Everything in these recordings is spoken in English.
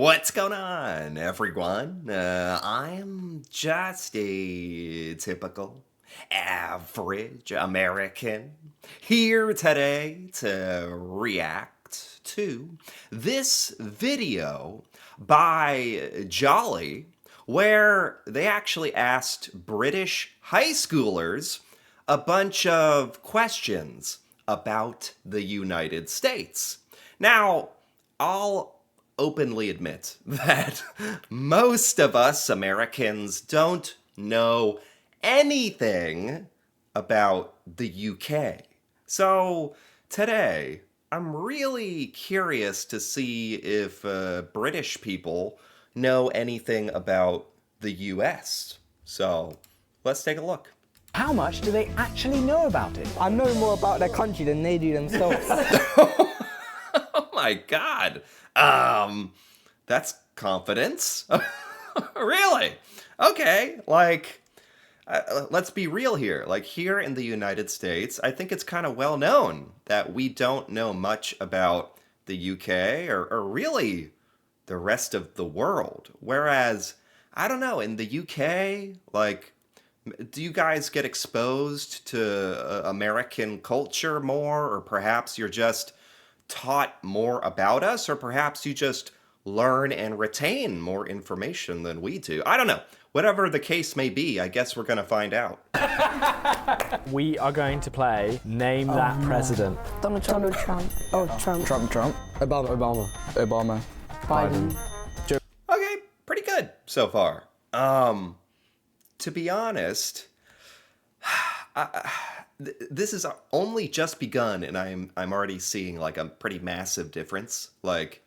What's going on, everyone? I'm just a typical, average American here today to react to this video by Jolly, where they actually asked British high schoolers a bunch of questions about the United States. Now, I'll openly admit that most of us Americans don't know anything about the UK. So today, I'm really curious to see if British people know anything about the US. So let's take a look. How much do they actually know about it? I know more about their country than they do themselves. Oh my God. That's confidence. Really? Okay, let's be real here. Like, here in the United States, I think it's kind of well known that we don't know much about the UK or really the rest of the world. Whereas, I don't know, in the UK, like, do you guys get exposed to American culture more, or perhaps you're just taught more about us, or perhaps you just learn and retain more information than we do? I don't know. Whatever the case may be, I guess we're going to find out. We are going to play Name That President. Donald Trump. Oh, Trump. Trump. Obama. Biden. Okay, pretty good so far. To be honest, this is only just begun, and I'm already seeing like a pretty massive difference. Like,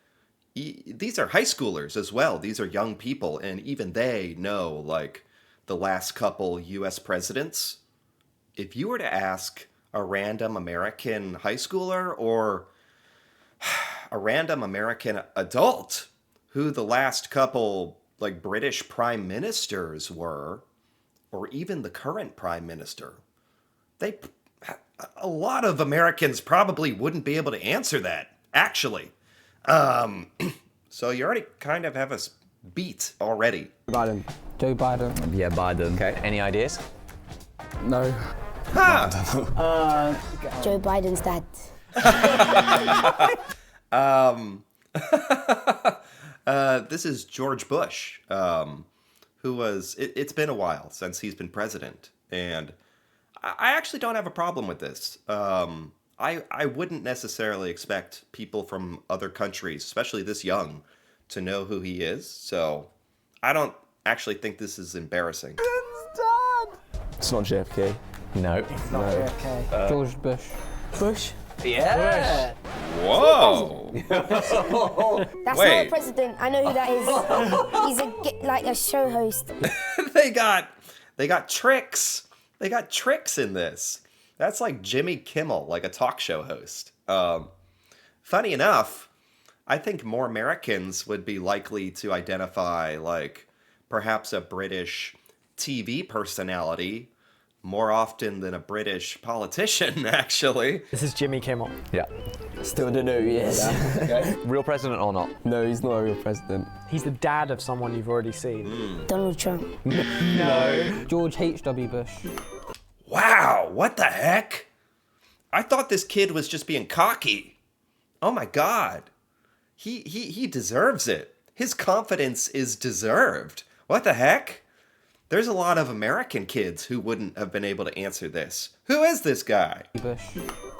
these are high schoolers as well. These are young people, and even they know like the last couple U.S. presidents. If you were to ask a random American high schooler or a random American adult who the last couple like British prime ministers were, or even the current prime minister, a lot of Americans probably wouldn't be able to answer that, actually. So you already kind of have us beat already. Biden. Joe Biden. Yeah, Biden. Okay, any ideas? No. Ha! Joe Biden's dad. This is George Bush, who was, it's been a while since he's been president, and I actually don't have a problem with this. I wouldn't necessarily expect people from other countries, especially this young, to know who he is, so I don't actually think this is embarrassing. It's not JFK. No. Okay. George Bush. Bush? Yeah. Whoa! That's Wait. not a president. I know who that is. He's like a show host. They got tricks. They got tricks in this. That's like Jimmy Kimmel, like a talk show host. Funny enough, I think more Americans would be likely to identify like perhaps a British TV personality more often than a British politician, actually. This is Jimmy Kimmel. Yeah. Still don't know who he is. Okay. Real president or not? No, he's not a real president. He's the dad of someone you've already seen. Donald Trump. George H.W. Bush. Wow, what the heck? I thought this kid was just being cocky. Oh my God. He deserves it. His confidence is deserved. What the heck? There's a lot of American kids who wouldn't have been able to answer this. Who is this guy? Bush.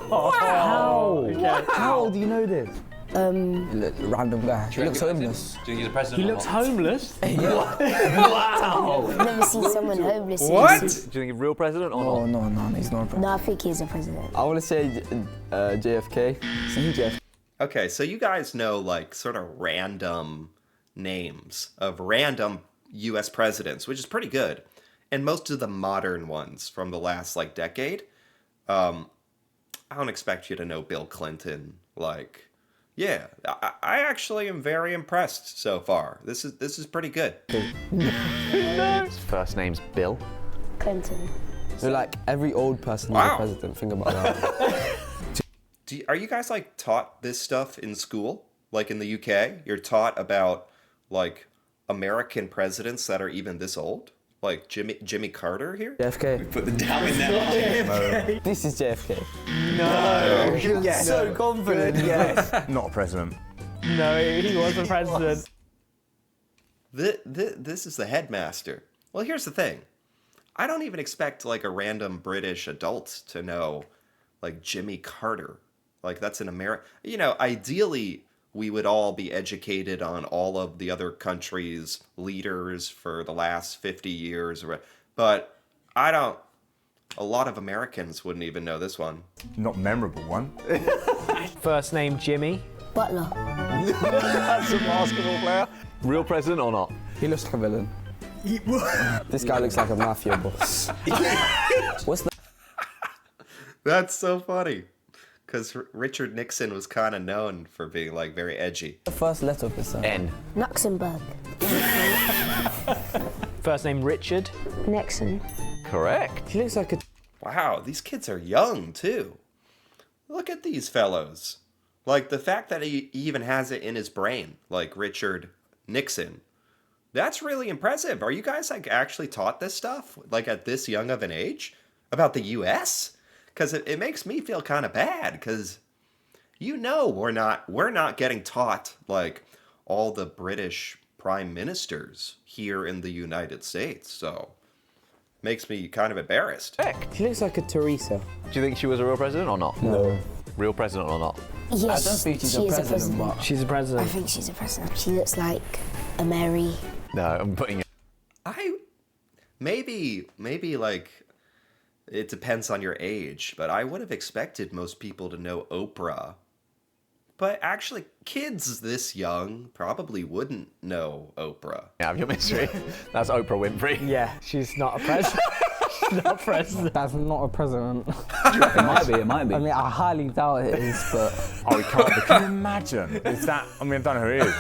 How? How do you know this? Random guy. He looks homeless. Do you think he's a president He or looks not? homeless? Wow. I've never seen someone homeless. What? Do you think he's a real president or Oh, not? no, he's not a president. No, I think he's a president. I want to say JFK. Say JFK. Okay, so you guys know like sort of random names of random US presidents, which is pretty good. And most of the modern ones from the last like decade. I don't expect you to know Bill Clinton. Like, yeah, I actually am very impressed so far. This is pretty good. His first name's Bill. Clinton. So like every old person is Wow. a president. Think about that. Are you guys like taught this stuff in school? Like in the UK, you're taught about like American presidents that are even this old? Like Jimmy Carter here? JFK. Put the down in that. This is JFK. Yes. So confident. Yes. Not a president. No, he was a president. This is the headmaster. Well, here's the thing. I don't even expect like a random British adult to know like Jimmy Carter. Like that's an ideally we would all be educated on all of the other countries' leaders for the last 50 years. But a lot of Americans wouldn't even know this one. Not memorable one. First name Jimmy. Butler. That's a basketball player. Real president or not? He looks like a villain. This guy looks like a mafia boss. What's the That's so funny. Because Richard Nixon was kind of known for being like very edgy. first letter of his name? N. Luxembourg. First name Richard. Nixon. Correct. He looks like a... Wow, these kids are young too. Look at these fellows. Like the fact that he even has it in his brain, like Richard Nixon. That's really impressive. Are you guys like actually taught this stuff like at this young of an age about the US? Because it makes me feel kind of bad because we're not getting taught like all the British prime ministers here in the United States. So makes me kind of embarrassed. He looks like a Teresa. Do you think she was a real president or not? No. Real president or not? Yes, I don't think she's she a is president, but... She's a I president. think she's a president. She looks like a Mary. No, I'm putting it. Maybe like it depends on your age, but I would have expected most people to know Oprah. But actually, kids this young probably wouldn't know Oprah. Have your mystery. That's Oprah Winfrey. Yeah, she's not a president. She's not a president. That's not a president. It might be. I mean, I highly doubt it is, but Oh, he can't be. Can you imagine? Is that? I mean, I don't know who he is.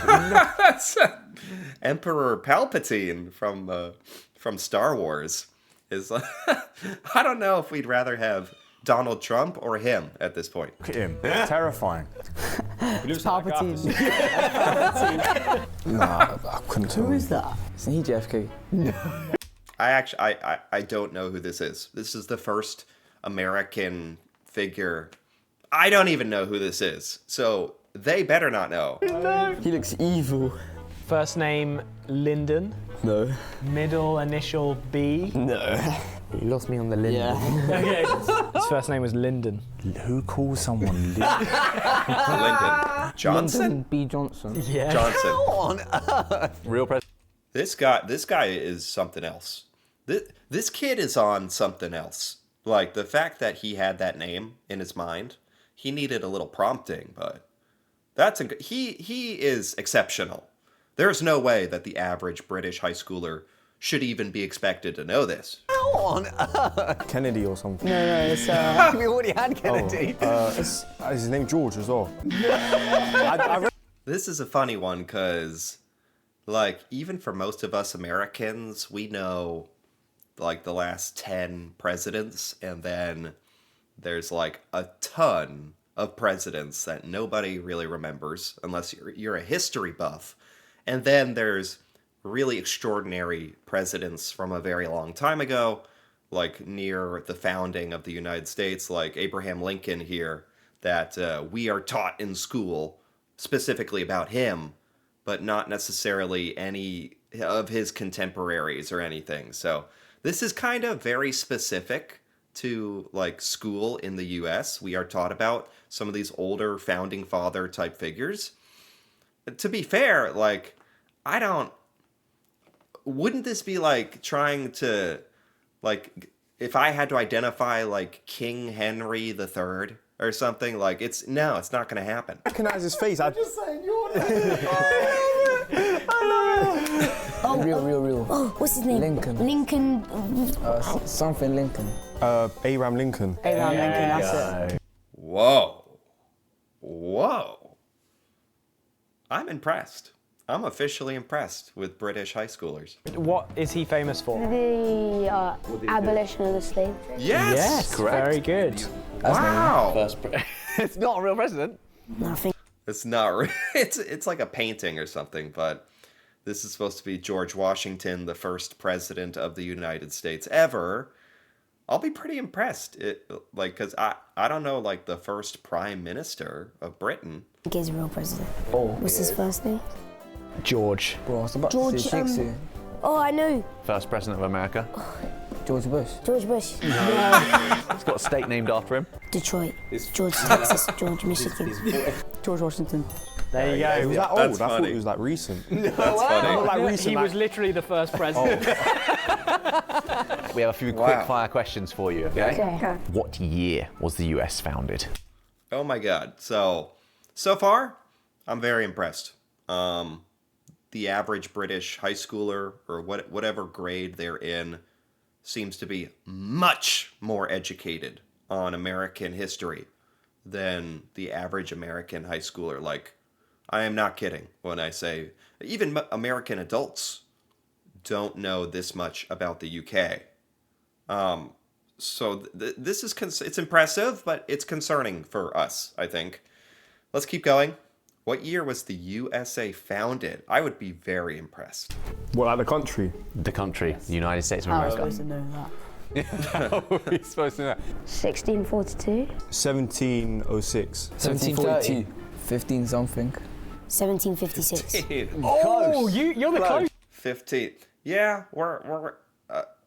That's Emperor Palpatine from Star Wars. Is I don't know if we'd rather have Donald Trump or him at this point. Look at him. Terrifying. Palpatine. Nah, I couldn't tell. Who is that? Isn't he JFK? I don't know who this is. This is the first American figure. I don't even know who this is. So they better not know. He looks evil. First name Lyndon. No. Middle initial B. No. You lost me on the Lyndon. Yeah. Okay. His first name was Lyndon. Who calls someone Lee? Lyndon Johnson? Lyndon B. Johnson. Yeah. Johnson. Real president. This guy is something else. This kid is on something else. Like the fact that he had that name in his mind, he needed a little prompting, but he is exceptional. There's no way that the average British high schooler should even be expected to know this. Kennedy or something. No, it's We already had Kennedy. Is his name George as well? This is a funny one because, like, even for most of us Americans, we know, like, the last 10 presidents, and then there's, like, a ton of presidents that nobody really remembers unless you're a history buff. And then there's really extraordinary presidents from a very long time ago, like near the founding of the United States, like Abraham Lincoln here, that we are taught in school specifically about him, but not necessarily any of his contemporaries or anything. So this is kind of very specific to like school in the US. We are taught about some of these older founding father type figures. To be fair, like, wouldn't this be like trying to, like, if I had to identify like King Henry III or something, like, it's not going to happen. Recognize his face. I just real. Oh, what's his name? Lincoln. Lincoln. Something Lincoln. Abraham Lincoln. Abraham Lincoln, that's it. Whoa. I'm impressed. I'm officially impressed with British high schoolers. What is he famous for? The abolition of the slave trade. Yes! correct. Very good. Wow! It's not a real president. Nothing. It's not. It's like a painting or something, but this is supposed to be George Washington, the first president of the United States ever, I'll be pretty impressed. Because I don't know, like, the first prime minister of Britain. I think he's a real president. What's his first name? George. Bro, I was about George, to say Shakespeare. Oh, I know. First president of America. George Bush. George Bush. It's got a state named after him. Detroit. George, Texas. George, Michigan. George Washington. There you It go. was that old. That's I thought funny. it was like recent. That's funny. Not like recent. He like- was literally the first president. We have a few quick fire questions for you, okay? Okay. What year was the US founded? Oh my God. So far, I'm very impressed. The average British high schooler or whatever grade they're in seems to be much more educated on American history than the average American high schooler. Like, I am not kidding when I say even American adults don't know this much about the UK. So this is it's impressive, but it's concerning for us, I think. Let's keep going. What year was the USA founded? I would be very impressed. What, like the country? The country, the United States of I was America. supposed to know that. How are we supposed to know? 1642. 1706. 1742. 15 something. 1756. Oh, you're the close. 15. Yeah, we're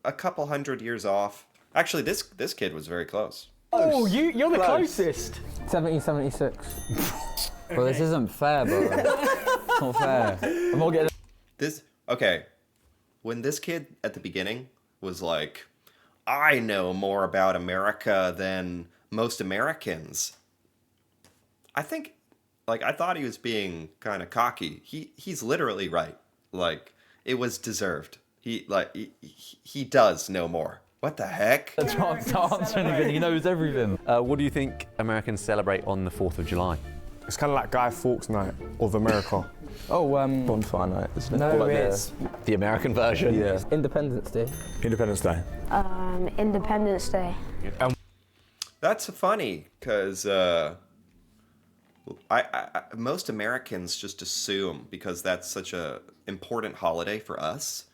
a couple hundred years off. Actually, this kid was very close. Oh, you're the closest. 1776. Bro, this isn't fair, bro. It's not fair. I'm not getting. Okay, when this kid at the beginning was like, I know more about America than most Americans, I think, like, I thought he was being kind of cocky. He's literally right. Like, it was deserved. He does know more. What the heck? To answer anything, he knows everything. What do you think Americans celebrate on the 4th of July? It's kind of like Guy Fawkes Night of America. Oh, Bonfire night, isn't it? No, Or like it's The American version? Yeah. Independence Day. Independence Day. Independence Day. That's funny, because most Americans just assume, because that's such a important holiday for us,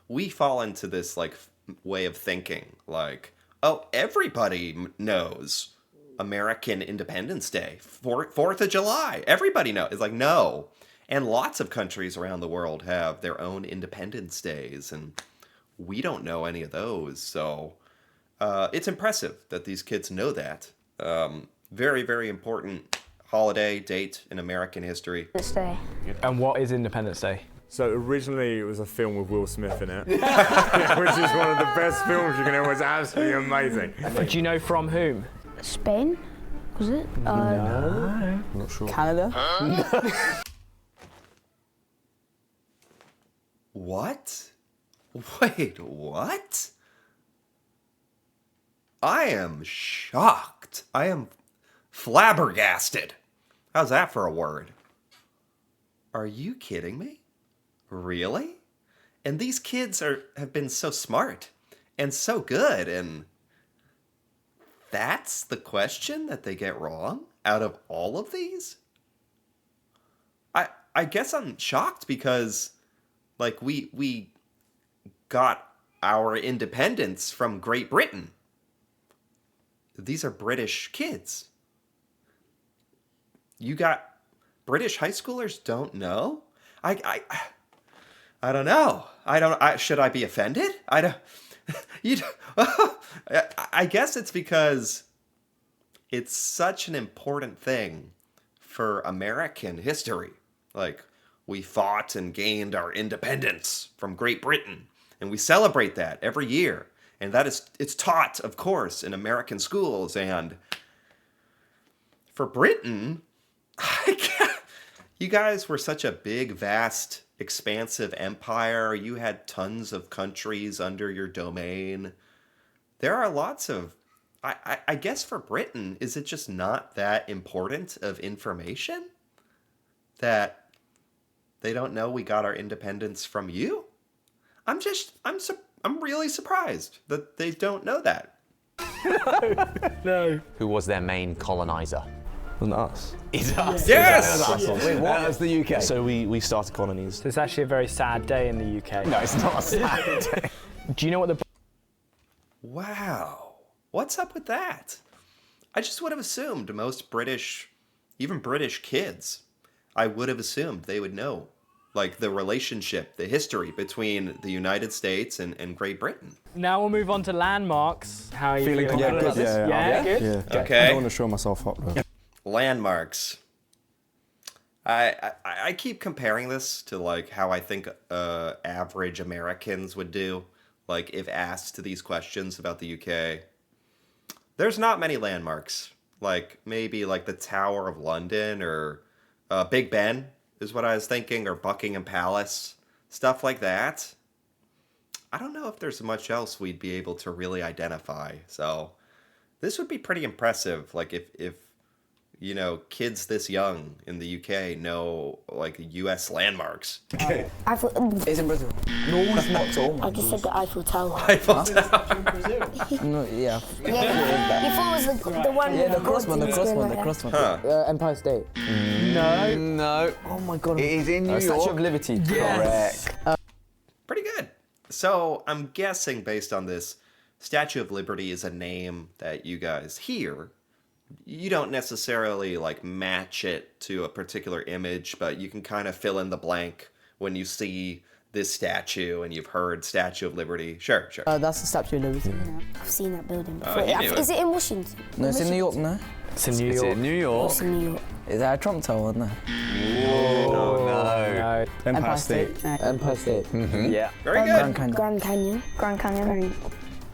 we fall into this, like, way of thinking, like, oh, everybody knows American Independence Day, 4th of July. Everybody knows. It's like, no. And lots of countries around the world have their own Independence Days, and we don't know any of those. So it's impressive that these kids know that. Very, very important holiday date in American history. Independence Day. And what is Independence Day? So originally it was a film with Will Smith in it, which is one of the best films you can ever. It's absolutely amazing. Do you know from whom? Spain? Was it? I'm not sure. Canada? What? Wait, what? I am shocked. I am flabbergasted. How's that for a word? Are you kidding me? Really? And these kids have been so smart and so good, and that's the question that they get wrong out of all of these? I guess I'm shocked because, like, we got our independence from Great Britain. These are British kids. You got British high schoolers don't know? I don't know. Should I be offended? I guess it's because it's such an important thing for American history. Like, we fought and gained our independence from Great Britain, and we celebrate that every year. And it's taught, of course, in American schools. And for Britain, you guys were such a big, vast, expansive empire. You had tons of countries under your domain. There are lots of, I guess for Britain, is it just not that important of information that they don't know we got our independence from you? I'm really surprised that they don't know that. No. Who was their main colonizer? Wasn't it us? It's us. Yes! Wait, what? That was the UK. So we started colonies. So it's actually a very sad day in the UK. No, it's not a sad. Do you know what the Wow. What's up with that? I just would have assumed most British, even British kids, I would have assumed they would know, like, the relationship, the history between the United States and Great Britain. Now we'll move on to landmarks. How are you Feeling feeling? confident about this? Yeah, good. Yeah. Okay. I don't want to show myself up though. Landmarks. I keep comparing this to, like, how I think average Americans would do, like, if asked these questions about the UK. There's not many landmarks. Like, maybe, like, the Tower of London or Big Ben is what I was thinking, or Buckingham Palace, stuff like that. I don't know if there's much else we'd be able to really identify. So this would be pretty impressive, like, if you know, kids this young in the UK know, like, US landmarks. Eiffel, It's in Brazil. No, it's not at all. I just said the Eiffel Tower. Eiffel Tower. No, yeah. Yeah, you thought it was the one. Yeah, with the cross one, the buildings cross going one, the like cross one. Huh. Empire State. No. No. Oh my god. It is in New Statue York. of Liberty. Correct. Pretty good. So I'm guessing, based on this, Statue of Liberty is a name that you guys hear. You don't necessarily, like, match it to a particular image, but you can kind of fill in the blank when you see this statue and you've heard Statue of Liberty. Sure. That's the Statue of Liberty. I've seen that building Oh, before. you knew Is it in Washington? No, it's in New York, no? It's in New It's York. in New York. It's in New York. Is that a Trump Tower, no? Oh, no. No. Empire State. Empire State. Yeah. Very good. Grand Canyon. Grand Canyon. Grand Canyon.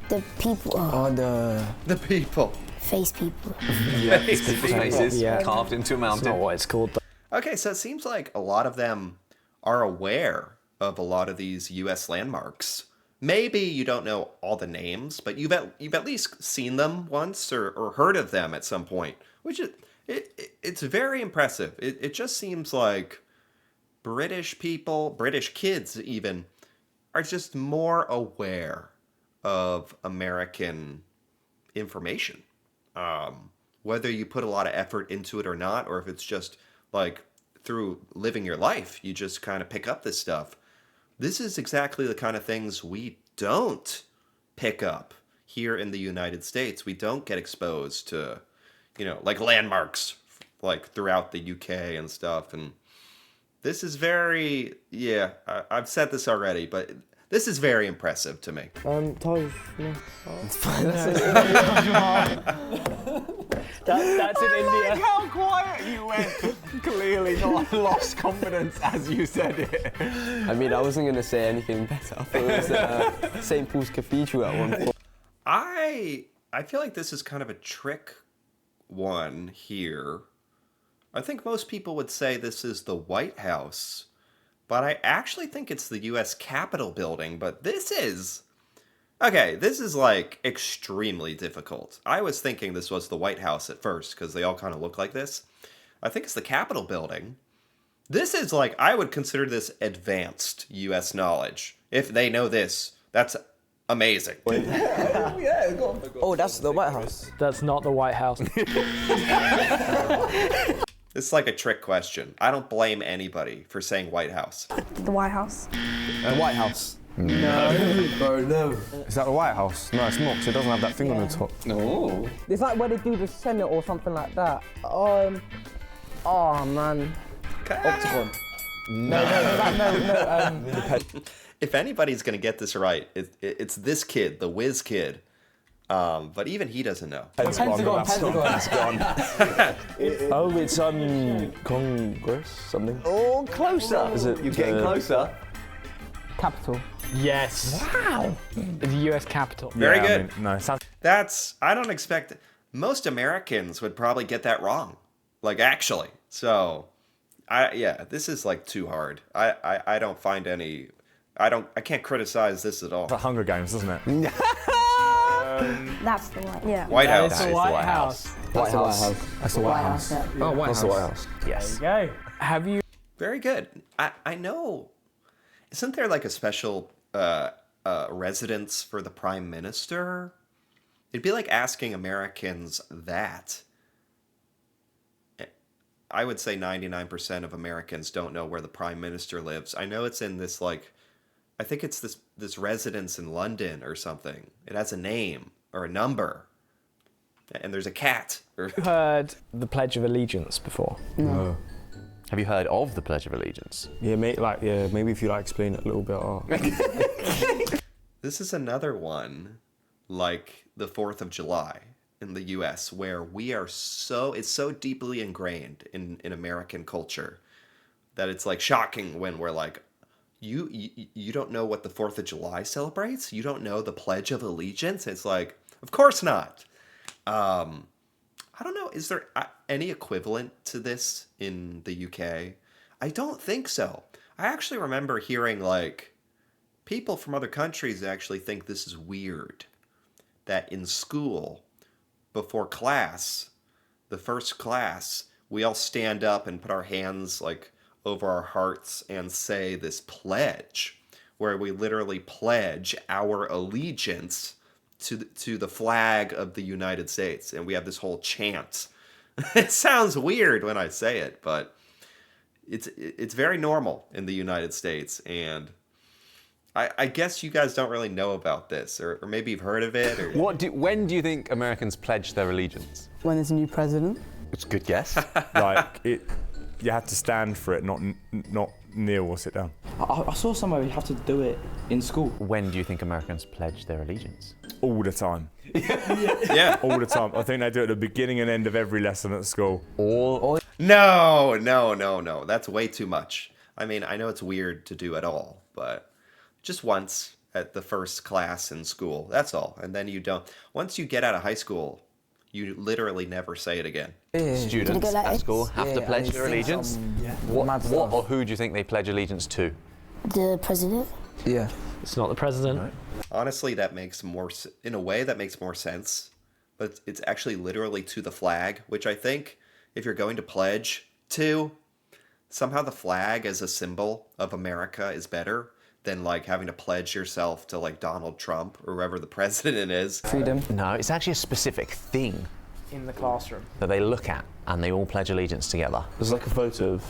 The people. Oh, the... The people. Face people. Yeah, it's people's faces Yeah. carved into a That's not mountain. what it's called. Okay, so it seems like a lot of them are aware of a lot of these U.S. landmarks. Maybe you don't know all the names, but you've at least seen them once or heard of them at some point, which is it's very impressive. It just seems like British people, British kids even, are just more aware of American information. Whether you put a lot of effort into it or not, or if it's just like through living your life, you just kind of pick up this stuff. This is exactly the kind of things we don't pick up here in the United States. We don't get exposed to, you know, like landmarks like throughout the UK and stuff. And this is very, yeah, I've said this already, but this is very impressive to me. Taj. That's in India. How quiet you went. Clearly not lost confidence as you said it. I mean, I wasn't going to say anything better. I thought it was St. Paul's Cathedral at one point. I feel like this is kind of a trick one here. I think most people would say this is the White House, but I actually think it's the U.S. Capitol building, but this is... Okay, this is, like, extremely difficult. I was thinking this was the White House at first, because they all kind of look like this. I think it's the Capitol building. This is, like, I would consider this advanced U.S. knowledge. If they know this, that's amazing. Oh, that's the White House. That's not the White House. This is like a trick question. I don't blame anybody for saying White House. The White House. The White House. Bro, no. Is that the White House? No, it's not, 'cause it doesn't have that thing on the top. No. It's like where they do the Senate or something like that. Oh man. Octagon. If anybody's going to get this right, it's this kid, the whiz kid. But even he doesn't know. Pentagon. Oh, it's Congress something. Oh, closer. Is it? You're getting closer. Capital. Yes. Wow. The US Capitol. Very good. No, sounds. I don't expect... Most Americans would probably get that wrong. Like, actually. So, this is, like, too hard. I don't find any... I can't criticize this at all. The Hunger Games, doesn't it? That's the White. Yeah. White House. It's the White House. White House. That's the White House. Oh, White That's the White House. Yes. There you go. Have you... Very good. I know... Isn't there, like, a special residence for the Prime Minister? It'd be like asking Americans that. I would say 99% of Americans don't know where the prime minister lives. I know it's in this like, I think it's this residence in London or something. It has a name or a number, and there's a cat. You heard the Pledge of Allegiance before? No. Have you heard of the Pledge of Allegiance? Yeah, maybe if you like explain it a little bit. This is another one like the 4th of July in the US, where it's so deeply ingrained in American culture that it's like shocking when we're like, you don't know what the 4th of July celebrates? You don't know the Pledge of Allegiance? It's like, of course not. I don't know, is there any equivalent to this in the UK? I don't think so. I actually remember hearing like people from other countries actually think this is weird, that in school, before class, the first class, we all stand up and put our hands like over our hearts and say this pledge, where we literally pledge our allegiance to the flag of the United States, and we have this whole chant. It sounds weird when I say it, but it's very normal in the United States, and I guess you guys don't really know about this, or maybe you've heard of it. Or... When do you think Americans pledge their allegiance? When there's a new president. It's a good guess. Like you have to stand for it, not kneel or sit down. I saw somewhere you have to do it in school. When do you think Americans pledge their allegiance? All the time. Yeah. All the time. I think they do it at the beginning and end of every lesson at school. No. That's way too much. I mean, I know it's weird to do at all, but just once at the first class in school. That's all. And then you don't. Once you get out of high school, you literally never say it again. Students at school have to pledge their allegiance. What or who do you think they pledge allegiance to? The president? Yeah. It's not the president. Right. Honestly, that makes in a way, that makes more sense. But it's actually literally to the flag, which I think if you're going to pledge to, somehow the flag as a symbol of America is better than like having to pledge yourself to like Donald Trump or whoever the president is. Freedom. No, it's actually a specific thing In the classroom. that they look at and they all pledge allegiance together. There's like a photo of.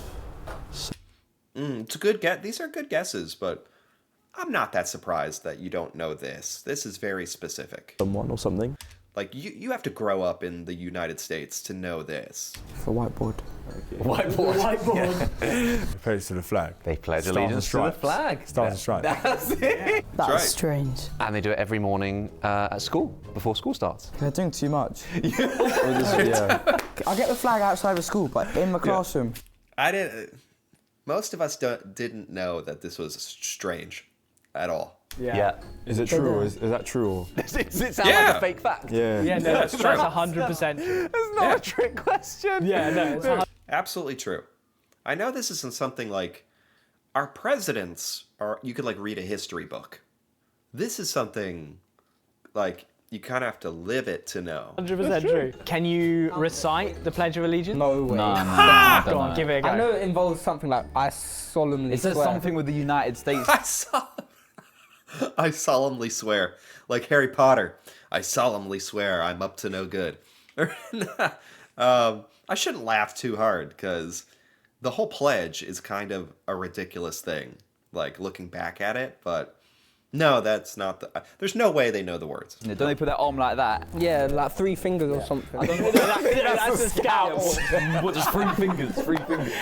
It's a good guess. These are good guesses, but I'm not that surprised that you don't know this. This is very specific. Someone or something. Like you have to grow up in the United States to know this. The whiteboard. Whiteboard. They pledge to the flag. They pledge Stars and allegiance to the stripes. flag. Stars and stripes. That's it. That's right. strange. And they do it every morning at school, before school starts. They're doing too much. Yeah. I get the flag outside of school, but in the classroom. I didn't. Most of us didn't know that this was strange at all. Yeah. Is it true? Or is that true? Or? Does it sound like Yeah. a fake fact? Yeah. Yeah, no, that's 100% true. It's not a trick question. Yeah, no, it's 100%. Absolutely true. I know this isn't something like our presidents are. You could like read a history book. This is something like you kind of have to live it to know. 100% true. Can you recite the Pledge of Allegiance? No way. Go on, give it a go. I know it involves something like, I solemnly It says swear. something with the United States. I solemnly swear, like Harry Potter. I solemnly swear I'm up to no good. I shouldn't laugh too hard because the whole pledge is kind of a ridiculous thing. Like looking back at it, but no, that's not the. There's no way they know the words. Don't they put their arm like that? Yeah, like 3 fingers or something. That's a scout. What, just 3 fingers? 3 fingers.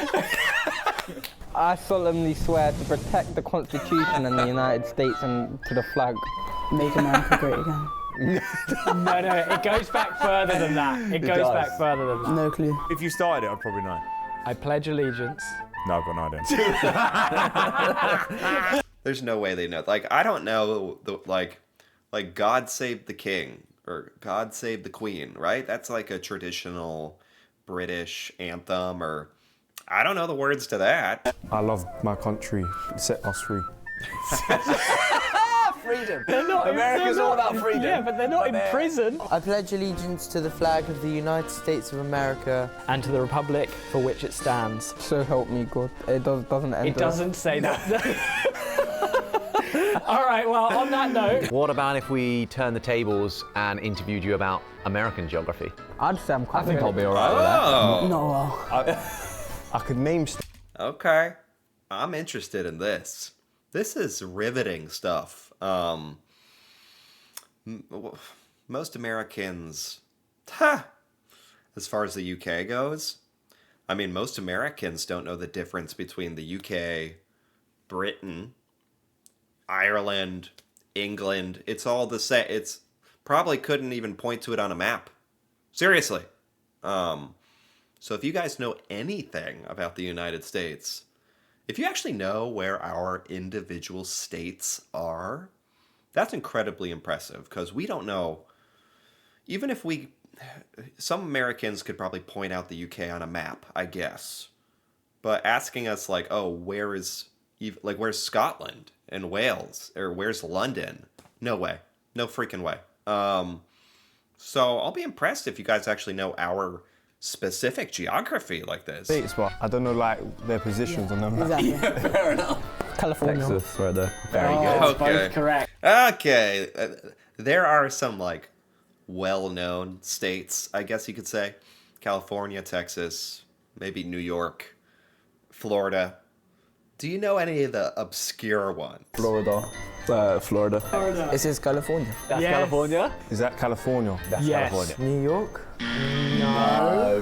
I solemnly swear to protect the Constitution and the United States and to the flag. Make America great again. No, it goes back further than that. It goes back further than that. No clue. If you started it, I'd probably know. I pledge allegiance. No, I've got no idea. There's no way they know. Like I don't know the like God Save the King or God Save the Queen, right? That's like a traditional British anthem, or I don't know the words to that. I love my country. Set us free. Freedom. America's all about freedom. Yeah, but they're not in prison. I pledge allegiance to the flag of the United States of America And to the republic for which it stands. So help me God. It doesn't end. It doesn't say that. All right, well, on that note. What about if we turn the tables and interviewed you about American geography? I'd say I'm quite I think I'll be all right with that. Oh. No. I could name. Okay. I'm interested in this. This is riveting stuff. Most Americans, as far as the UK goes, I mean, most Americans don't know the difference between the UK, Britain, Ireland, England. It's all the same. It's probably couldn't even point to it on a map. Seriously. So if you guys know anything about the United States, if you actually know where our individual states are, that's incredibly impressive because we don't know. Even if some Americans could probably point out the UK on a map, I guess. But asking us like, oh, where's Scotland and Wales or where's London? No way. No freaking way. So I'll be impressed if you guys actually know our specific geography like this. States, but I don't know like their positions on them. Exactly. Fair enough. California. Texas, right there. Very good. Both correct. Okay. There are some like well-known states, I guess you could say. California, Texas, maybe New York, Florida. Do you know any of the obscure ones? Florida. Florida. It says California. That's California. Is that California? That's Yes. California. New York.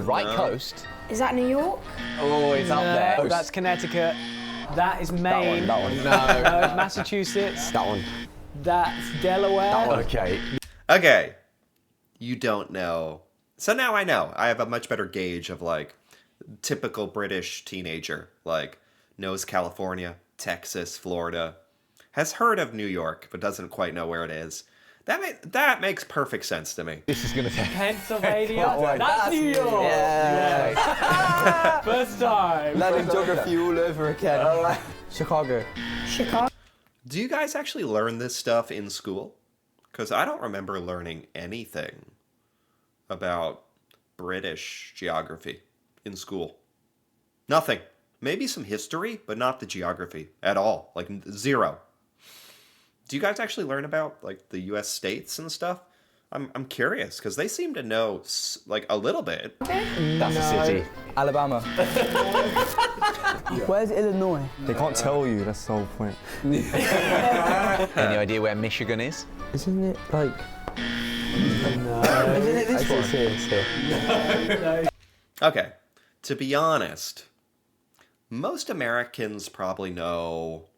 Right coast. Is that New York? Oh, it's up there. No, that's Connecticut. That is Maine. That one. No. No, Massachusetts. That one. That's Delaware. Okay. Okay. You don't know. So now I know. I have a much better gauge of like typical British teenager. Like knows California, Texas, Florida. Has heard of New York, but doesn't quite know where it is. That makes perfect sense to me. This is going to take... Pennsylvania. That's New York. Yeah. First time. Learning geography all over again. Chicago. Chicago. Do you guys actually learn this stuff in school? Because I don't remember learning anything about British geography in school. Nothing. Maybe some history, but not the geography at all. Like zero. Do you guys actually learn about like the U.S. states and stuff? I'm curious because they seem to know like a little bit. That's a city. Alabama. Where's Illinois? They can't tell you. That's the whole point. Any idea where Michigan is? Isn't it like... No. Isn't it this one? It's here. Okay, to be honest, most Americans probably know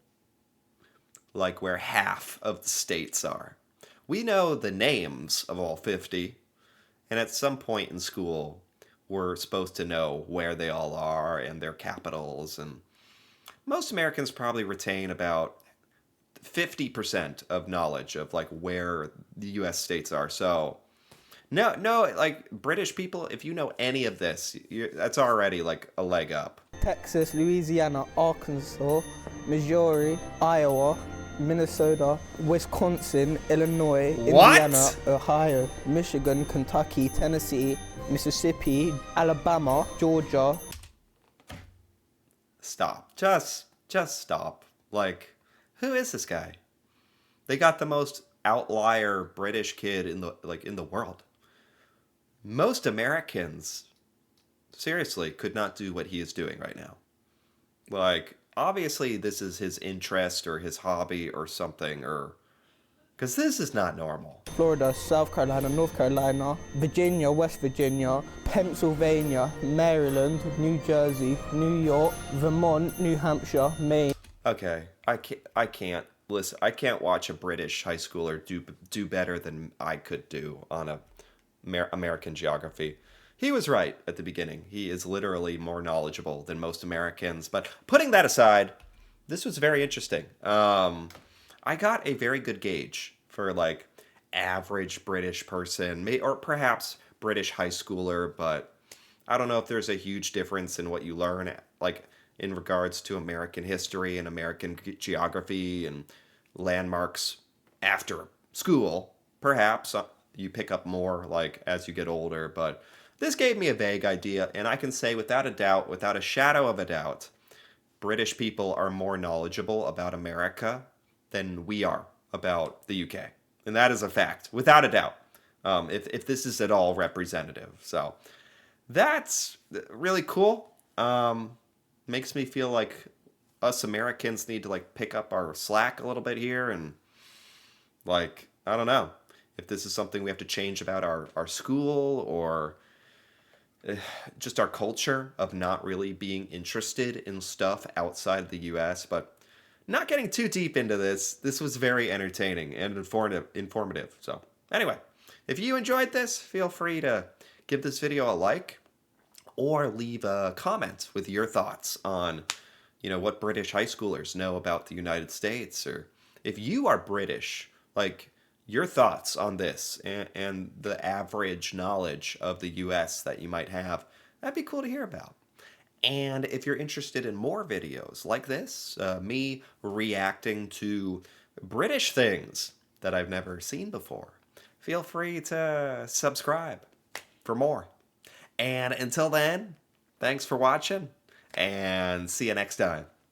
like where half of the states are. We know the names of all 50, and at some point in school, we're supposed to know where they all are and their capitals, and most Americans probably retain about 50% of knowledge of like where the US states are. So no, like British people, if you know any of this, that's already like a leg up. Texas, Louisiana, Arkansas, Missouri, Iowa, Minnesota, Wisconsin, Illinois, What? Indiana, Ohio, Michigan, Kentucky, Tennessee, Mississippi, Alabama, Georgia. Stop. Just stop. Like, who is this guy? They got the most outlier British kid in the world. Most Americans seriously could not do what he is doing right now. Like, obviously this is his interest or his hobby or something, or because this is not normal. Florida, South Carolina, North Carolina, Virginia, West Virginia, Pennsylvania, Maryland, New Jersey, New York, Vermont, New Hampshire, Maine. Okay, I can't listen. I can't watch a British high schooler do better than I could do on a American geography. He was right at the beginning. He is literally more knowledgeable than most Americans. But putting that aside, this was very interesting. I got a very good gauge for like average British person, or perhaps British high schooler, but I don't know if there's a huge difference in what you learn, like in regards to American history and American geography and landmarks after school. Perhaps you pick up more like as you get older, but this gave me a vague idea, and I can say without a doubt, without a shadow of a doubt, British people are more knowledgeable about America than we are about the UK. And that is a fact, without a doubt, if this is at all representative. So that's really cool. makes me feel like us Americans need to like pick up our slack a little bit here, and like, I don't know if this is something we have to change about our school, or just our culture of not really being interested in stuff outside of the US. But not getting too deep into this. This was very entertaining and informative. So anyway, if you enjoyed this, feel free to give this video a like or leave a comment with your thoughts on, you know, what British high schoolers know about the United States, or if you are British, like your thoughts on this and the average knowledge of the US that you might have. That'd be cool to hear about. And if you're interested in more videos like this, me reacting to British things that I've never seen before, feel free to subscribe for more. And until then, thanks for watching, and see you next time.